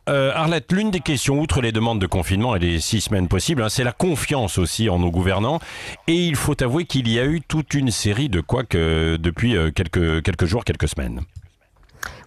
Arlette, l'une des questions, outre les demandes de confinement et les 6 semaines possibles, c'est la confiance aussi en nos gouvernants. Et il faut avouer qu'il y a eu toute une série de couacs depuis quelques jours, quelques semaines.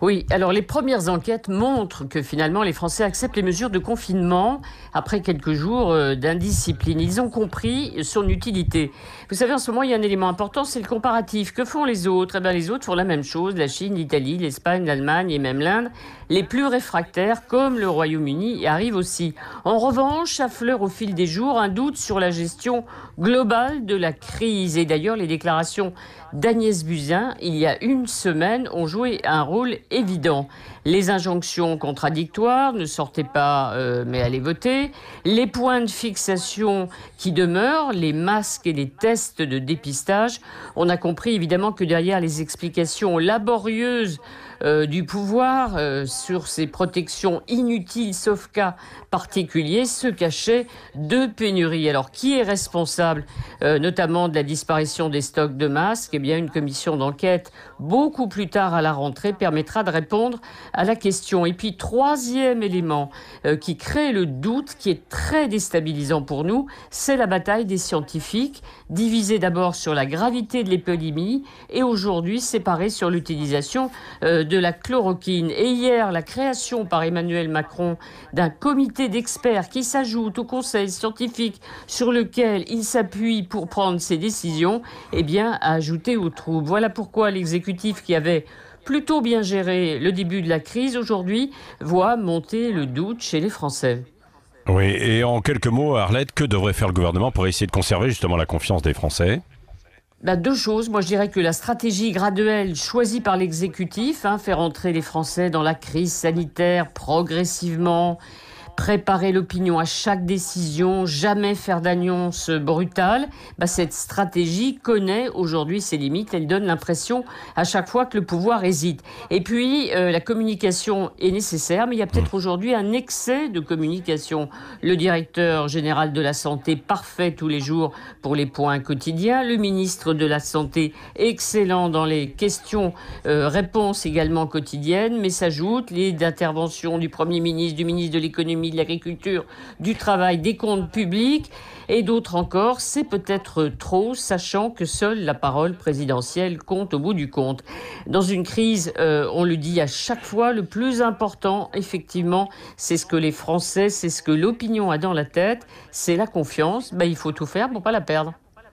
Oui, alors les premières enquêtes montrent que finalement les Français acceptent les mesures de confinement après quelques jours d'indiscipline. Ils ont compris son utilité. Vous savez, en ce moment, il y a un élément important, c'est le comparatif. Que font les autres ? Eh bien, les autres font la même chose. La Chine, l'Italie, l'Espagne, l'Allemagne et même l'Inde. Les plus réfractaires, comme le Royaume-Uni, arrivent aussi. En revanche, affleure au fil des jours un doute sur la gestion globale de la crise. Et d'ailleurs, les déclarations d'Agnès Buzyn, il y a une semaine, ont joué un rôle évident. Les injonctions contradictoires, ne sortez pas mais allez voter. Les points de fixation qui demeurent, les masques et les tests de dépistage. On a compris évidemment que derrière les explications laborieuses du pouvoir sur ces protections inutiles sauf cas particuliers se cachaient deux pénuries. Alors qui est responsable notamment de la disparition des stocks de masques ? Eh bien une commission d'enquête beaucoup plus tard à la rentrée permettra de répondre à la question. Et puis troisième élément qui crée le doute, qui est très déstabilisant pour nous, c'est la bataille des scientifiques, divisée d'abord sur la gravité de l'épidémie et aujourd'hui séparée sur l'utilisation de la chloroquine. Et hier, la création par Emmanuel Macron d'un comité d'experts qui s'ajoute au conseil scientifique sur lequel il s'appuie pour prendre ses décisions, eh bien, a ajouté au trouble. Voilà pourquoi l'exécutif qui avait plutôt bien géré le début de la crise, aujourd'hui, voit monter le doute chez les Français. Oui, et en quelques mots, Arlette, que devrait faire le gouvernement pour essayer de conserver justement la confiance des Français ? Deux choses. Moi, je dirais que la stratégie graduelle choisie par l'exécutif, faire entrer les Français dans la crise sanitaire progressivement, préparer l'opinion à chaque décision, jamais faire d'annonce brutale, cette stratégie connaît aujourd'hui ses limites. Elle donne l'impression à chaque fois que le pouvoir hésite. Et puis, la communication est nécessaire, mais il y a peut-être aujourd'hui un excès de communication. Le directeur général de la Santé, parfait tous les jours pour les points quotidiens. Le ministre de la Santé, excellent dans les questions-réponses également quotidiennes, mais s'ajoutent les interventions du Premier ministre, du ministre de l'Économie, de l'Agriculture, du Travail, des comptes publics et d'autres encore. C'est peut-être trop, sachant que seule la parole présidentielle compte au bout du compte. Dans une crise, on le dit à chaque fois, le plus important, effectivement, c'est ce que les Français, c'est ce que l'opinion a dans la tête, c'est la confiance. Il faut tout faire pour ne pas la perdre.